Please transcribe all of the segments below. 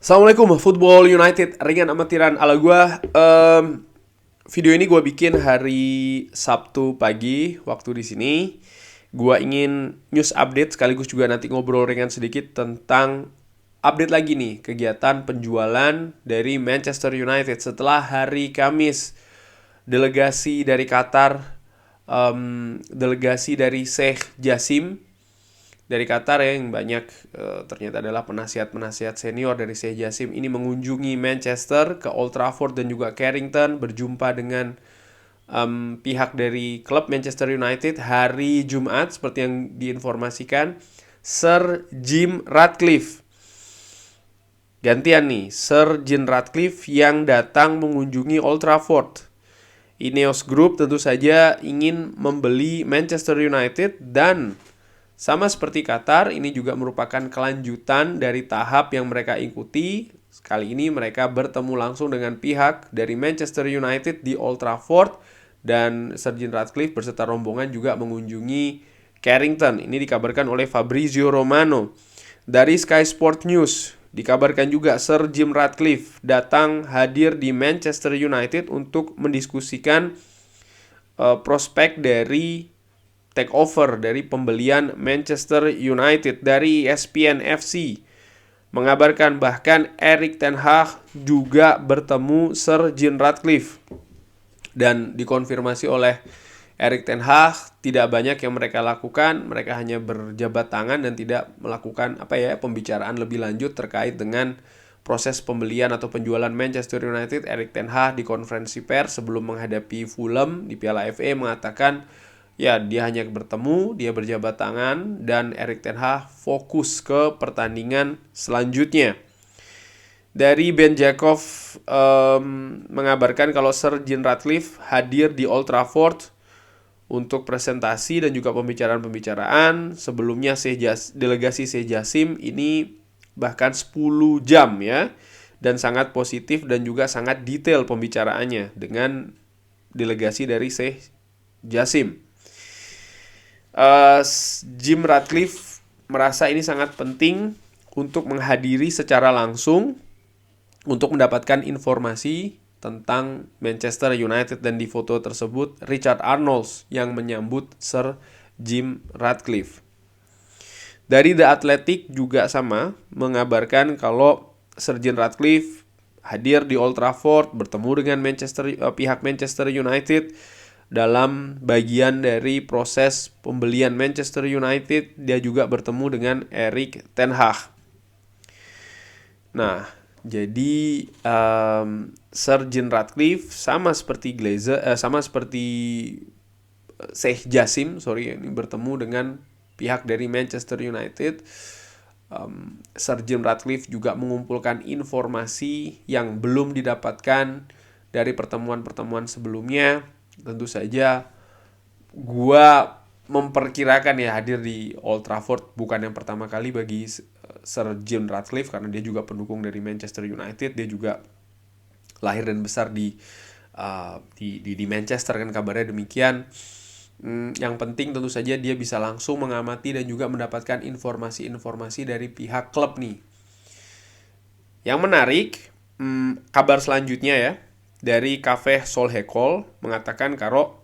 Assalamualaikum, Football United, ringan amatiran ala gua. Video ini gue bikin hari Sabtu pagi waktu di sini. Gua ingin news update sekaligus juga nanti ngobrol ringan sedikit tentang update lagi nih kegiatan penjualan dari Manchester United setelah hari Kamis. Delegasi dari Qatar, delegasi dari Sheikh Jassim dari Qatar yang banyak ternyata adalah penasihat-penasihat senior dari Sheikh Jassim ini mengunjungi Manchester ke Old Trafford dan juga Carrington, berjumpa dengan pihak dari klub Manchester United hari Jumat seperti yang diinformasikan. Sir Jim Ratcliffe gantian nih, Sir Jim Ratcliffe yang datang mengunjungi Old Trafford. Ineos Group tentu saja ingin membeli Manchester United dan sama seperti Qatar, ini juga merupakan kelanjutan dari tahap yang mereka ikuti. Kali ini mereka bertemu langsung dengan pihak dari Manchester United di Old Trafford dan Sir Jim Ratcliffe beserta rombongan juga mengunjungi Carrington. Ini dikabarkan oleh Fabrizio Romano. Dari Sky Sport News, dikabarkan juga Sir Jim Ratcliffe datang hadir di Manchester United untuk mendiskusikan prospek dari takeover dari pembelian Manchester United. Dari ESPN FC mengabarkan bahkan Erik ten Hag juga bertemu Sir Jim Ratcliffe dan dikonfirmasi oleh Erik ten Hag tidak banyak yang mereka lakukan, mereka hanya berjabat tangan dan tidak melakukan pembicaraan lebih lanjut terkait dengan proses pembelian atau penjualan Manchester United. Erik ten Hag di konferensi pers sebelum menghadapi Fulham di Piala FA mengatakan ya, dia hanya bertemu, dia berjabat tangan, dan Erik ten Hag fokus ke pertandingan selanjutnya. Dari Ben Jacob mengabarkan kalau Sir Jim Ratcliffe hadir di Old Trafford untuk presentasi dan juga pembicaraan-pembicaraan. Sebelumnya delegasi Sheikh Jassim ini bahkan 10 jam ya, dan sangat positif dan juga sangat detail pembicaraannya dengan delegasi dari Sheikh Jassim. Jim Ratcliffe merasa ini sangat penting untuk menghadiri secara langsung untuk mendapatkan informasi tentang Manchester United, dan di foto tersebut Richard Arnold yang menyambut Sir Jim Ratcliffe. Dari The Athletic juga sama mengabarkan kalau Sir Jim Ratcliffe hadir di Old Trafford bertemu dengan pihak Manchester United dalam bagian dari proses pembelian Manchester United. Dia juga bertemu dengan Erik ten Hag. Nah, jadi Sir Jim Ratcliffe sama seperti Sheikh Jassim, ini bertemu dengan pihak dari Manchester United. Sir Jim Ratcliffe juga mengumpulkan informasi yang belum didapatkan dari pertemuan-pertemuan sebelumnya. Tentu saja gua memperkirakan ya hadir di Old Trafford bukan yang pertama kali bagi Sir Jim Ratcliffe, karena dia juga pendukung dari Manchester United. Dia juga lahir dan besar di Manchester kan, kabarnya demikian. Yang penting tentu saja dia bisa langsung mengamati dan juga mendapatkan informasi-informasi dari pihak klub nih. Yang menarik, kabar selanjutnya ya, dari Cafe Solhekol mengatakan kalau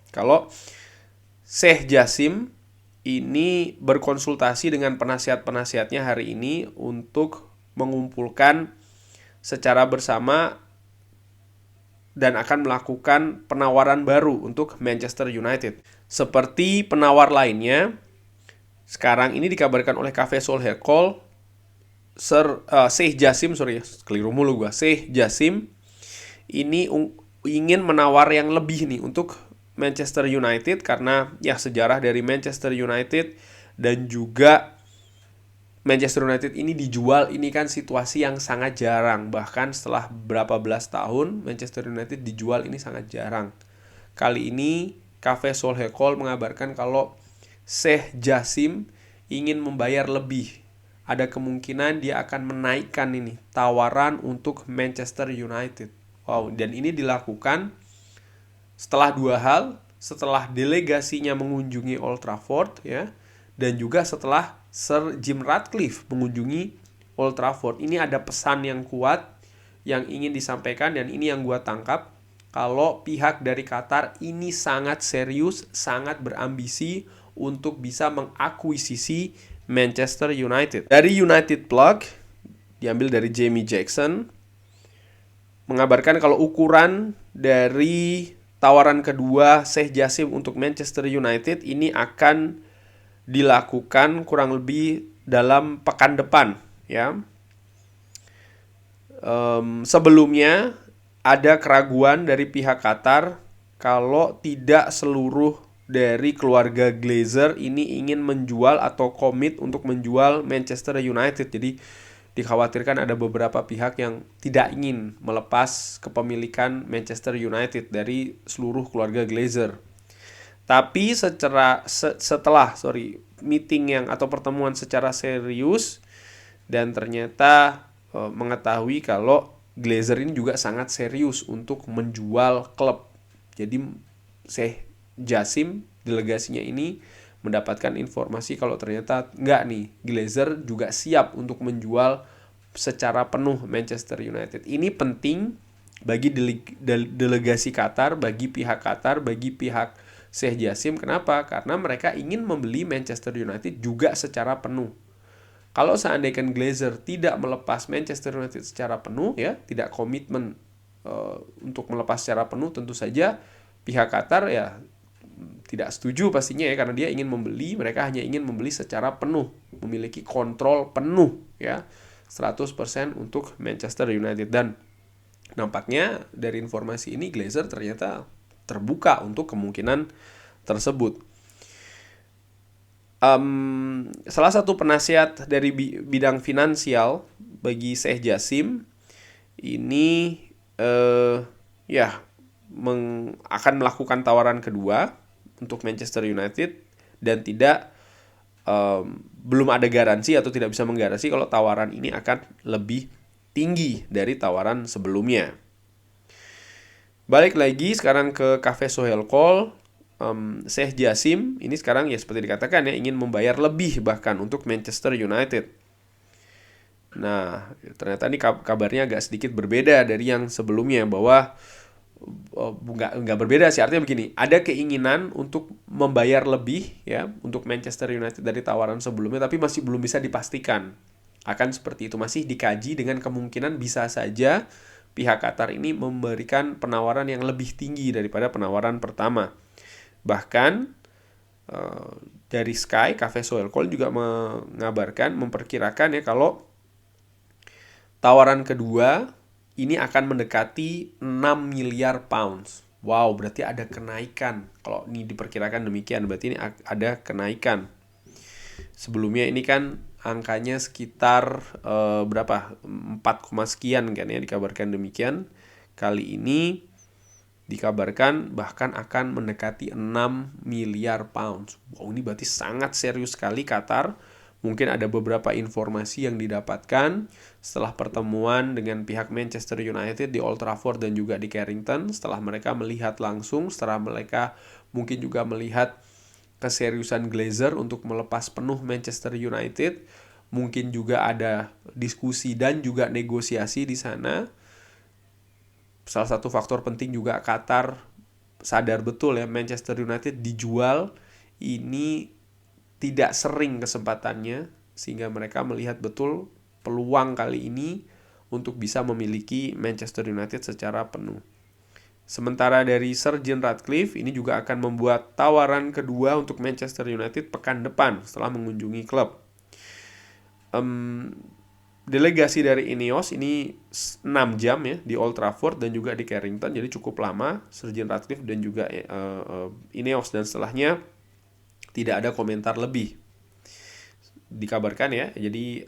Sheikh Jassim ini berkonsultasi dengan penasihat-penasihatnya hari ini untuk mengumpulkan secara bersama dan akan melakukan penawaran baru untuk Manchester United. Seperti penawar lainnya, sekarang ini dikabarkan oleh Cafe Solhekol, Sheikh Jassim, Sheikh Jassim ini ingin menawar yang lebih nih untuk Manchester United, karena ya sejarah dari Manchester United dan juga Manchester United ini dijual, ini kan situasi yang sangat jarang. Bahkan setelah berapa belas tahun Manchester United dijual ini sangat jarang. Kali ini Cafe Solhekol mengabarkan kalau Sheikh Jassim ingin membayar lebih. Ada kemungkinan dia akan menaikkan ini tawaran untuk Manchester United. Wow, dan ini dilakukan setelah dua hal, setelah delegasinya mengunjungi Old Trafford ya, dan juga setelah Sir Jim Ratcliffe mengunjungi Old Trafford. Ini ada pesan yang kuat yang ingin disampaikan, dan ini yang gua tangkap. Kalau pihak dari Qatar ini sangat serius, sangat berambisi untuk bisa mengakuisisi Manchester United. Dari United Plug, diambil dari Jamie Jackson, mengabarkan kalau ukuran dari tawaran kedua Sheikh Jassim untuk Manchester United ini akan dilakukan kurang lebih dalam pekan depan, ya. Sebelumnya ada keraguan dari pihak Qatar kalau tidak seluruh dari keluarga Glazer ini ingin menjual atau komit untuk menjual Manchester United. Jadi dikhawatirkan ada beberapa pihak yang tidak ingin melepas kepemilikan Manchester United dari seluruh keluarga Glazer. Tapi setelah meeting yang atau pertemuan secara serius, dan ternyata mengetahui kalau Glazer ini juga sangat serius untuk menjual klub. Jadi Sheikh Jassim, delegasinya ini mendapatkan informasi kalau ternyata enggak nih, Glazer juga siap untuk menjual secara penuh Manchester United. Ini penting bagi delegasi Qatar, bagi pihak Qatar, bagi pihak Sheikh Jassim. Kenapa? Karena mereka ingin membeli Manchester United juga secara penuh. Kalau seandainya Glazer tidak melepas Manchester United secara penuh, ya, tidak komitmen untuk melepas secara penuh, tentu saja pihak Qatar ya tidak setuju pastinya, ya, karena dia ingin membeli, mereka hanya ingin membeli secara penuh, memiliki kontrol penuh, ya, 100% untuk Manchester United. Dan nampaknya dari informasi ini Glazer ternyata terbuka untuk kemungkinan tersebut. Salah satu penasihat dari bidang finansial bagi Sheikh Jassim ini akan melakukan tawaran kedua untuk Manchester United, dan belum ada garansi atau tidak bisa menggaransi kalau tawaran ini akan lebih tinggi dari tawaran sebelumnya. Balik lagi sekarang ke Cafe Sohail Call. Sheikh Jassim ini sekarang ya seperti dikatakan ya ingin membayar lebih bahkan untuk Manchester United. Nah, ternyata ini kabarnya agak sedikit berbeda dari yang sebelumnya, bahwa nggak berbeda sih, artinya begini, ada keinginan untuk membayar lebih, ya, untuk Manchester United dari tawaran sebelumnya, tapi masih belum bisa dipastikan akan seperti itu, masih dikaji dengan kemungkinan bisa saja pihak Qatar ini memberikan penawaran yang lebih tinggi daripada penawaran pertama. Bahkan dari Sky, Cafe Sohail Call juga memperkirakan ya kalau tawaran kedua ini akan mendekati 6 miliar pounds. Wow, berarti ada kenaikan. Kalau ini diperkirakan demikian, berarti ini ada kenaikan. Sebelumnya ini kan angkanya sekitar berapa? 4, sekian kan ya, dikabarkan demikian. Kali ini dikabarkan bahkan akan mendekati 6 miliar pounds. Wow, ini berarti sangat serius sekali Qatar. Mungkin ada beberapa informasi yang didapatkan setelah pertemuan dengan pihak Manchester United di Old Trafford dan juga di Carrington. Setelah mereka melihat langsung, setelah mereka mungkin juga melihat keseriusan Glazer untuk melepas penuh Manchester United. Mungkin juga ada diskusi dan juga negosiasi di sana. Salah satu faktor penting juga Qatar sadar betul ya, Manchester United dijual ini tidak sering kesempatannya, sehingga mereka melihat betul peluang kali ini untuk bisa memiliki Manchester United secara penuh. Sementara dari Sir Jim Ratcliffe ini juga akan membuat tawaran kedua untuk Manchester United pekan depan setelah mengunjungi klub. Delegasi dari Ineos ini 6 jam ya di Old Trafford dan juga di Carrington, jadi cukup lama Sir Jim Ratcliffe dan juga Ineos, dan setelahnya tidak ada komentar lebih. Dikabarkan ya, jadi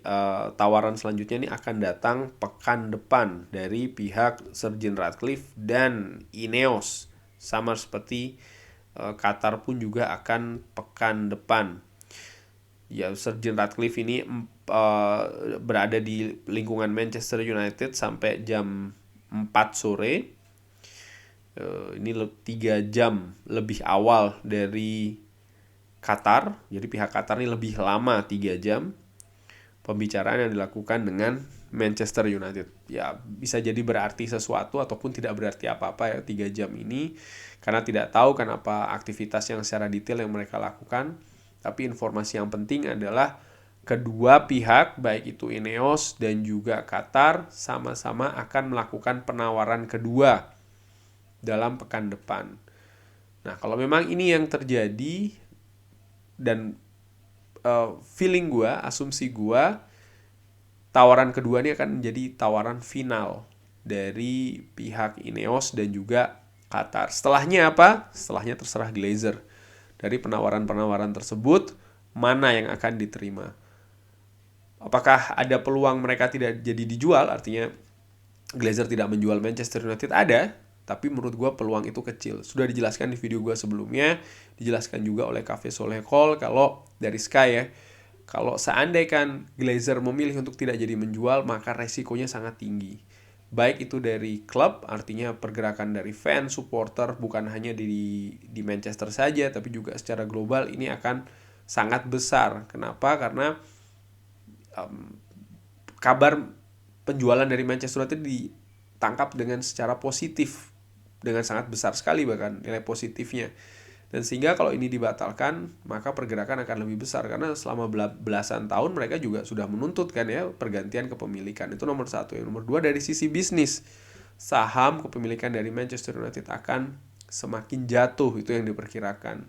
tawaran selanjutnya ini akan datang pekan depan dari pihak Sir Jim Ratcliffe dan Ineos, sama seperti Qatar pun juga akan pekan depan. Ya, Sir Jim Ratcliffe ini berada di lingkungan Manchester United sampai jam 4 sore. Ini 3 jam lebih awal dari Qatar. Jadi pihak Qatar ini lebih lama 3 jam. pembicaraan yang dilakukan dengan Manchester United. Ya, bisa jadi berarti sesuatu ataupun tidak berarti apa-apa ya 3 jam ini, karena tidak tahu kenapa aktivitas yang secara detail yang mereka lakukan. Tapi informasi yang penting adalah kedua pihak, baik itu Ineos dan juga Qatar, sama-sama akan melakukan penawaran kedua dalam pekan depan. Nah, kalau memang ini yang terjadi, dan feeling gue, asumsi gue, tawaran kedua ini akan menjadi tawaran final dari pihak Ineos dan juga Qatar. Setelahnya apa? Setelahnya terserah Glazer. Dari penawaran-penawaran tersebut, mana yang akan diterima? Apakah ada peluang mereka tidak jadi dijual? Artinya Glazer tidak menjual Manchester United? Ada, tapi menurut gue peluang itu kecil. Sudah dijelaskan di video gue sebelumnya, dijelaskan juga oleh Cafe Solehkol kalau dari Sky ya, kalau seandainya Glazer memilih untuk tidak jadi menjual, maka resikonya sangat tinggi. Baik itu dari klub, artinya pergerakan dari fans, supporter, bukan hanya di Manchester saja, tapi juga secara global ini akan sangat besar. Kenapa? Karena kabar penjualan dari Manchester United ditangkap dengan secara positif, dengan sangat besar sekali bahkan nilai positifnya. Dan sehingga kalau ini dibatalkan, maka pergerakan akan lebih besar. Karena selama belasan tahun mereka juga sudah menuntut kan ya pergantian kepemilikan. Itu nomor satu. Yang nomor dua, dari sisi bisnis, saham kepemilikan dari Manchester United akan semakin jatuh, itu yang diperkirakan.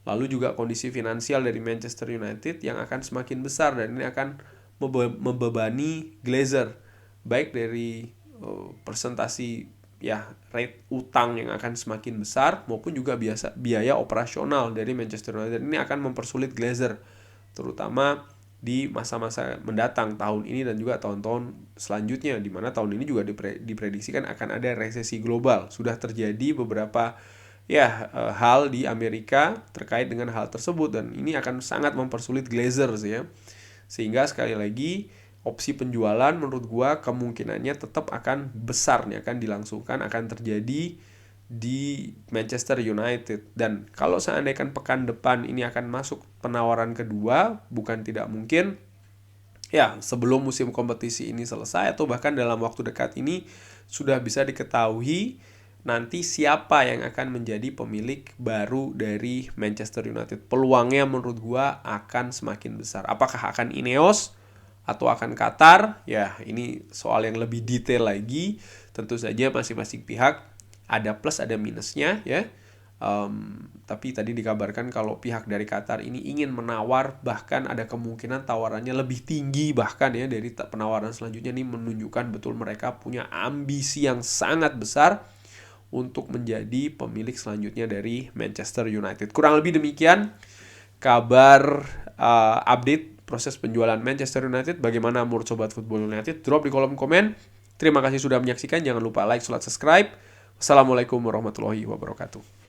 Lalu juga kondisi finansial dari Manchester United yang akan semakin besar, dan ini akan membebani Glazer. Baik dari persentasi ya rate utang yang akan semakin besar, maupun juga biaya operasional dari Manchester United. Ini akan mempersulit Glazer, terutama di masa-masa mendatang, tahun ini dan juga tahun-tahun selanjutnya, di mana tahun ini juga diprediksikan akan ada resesi global. Sudah terjadi beberapa hal di Amerika terkait dengan hal tersebut, dan ini akan sangat mempersulit Glazer ya. Sehingga sekali lagi, opsi penjualan menurut gua kemungkinannya tetap akan besar nih, akan dilangsungkan, akan terjadi di Manchester United. Dan kalau seandainya pekan depan ini akan masuk penawaran kedua, bukan tidak mungkin ya sebelum musim kompetisi ini selesai, atau bahkan dalam waktu dekat ini sudah bisa diketahui nanti siapa yang akan menjadi pemilik baru dari Manchester United. Peluangnya menurut gua akan semakin besar. Apakah akan Ineos atau akan Qatar? Ya, ini soal yang lebih detail lagi. Tentu saja masing-masing pihak ada plus ada minusnya ya. Tapi tadi dikabarkan kalau pihak dari Qatar ini ingin menawar, bahkan ada kemungkinan tawarannya lebih tinggi bahkan ya dari penawaran selanjutnya. Ini menunjukkan betul mereka punya ambisi yang sangat besar untuk menjadi pemilik selanjutnya dari Manchester United. Kurang lebih demikian kabar update proses penjualan Manchester United. Bagaimana menurut Sobat Football United? Drop di kolom komen. Terima kasih sudah menyaksikan. Jangan lupa like, subscribe. Wassalamualaikum warahmatullahi wabarakatuh.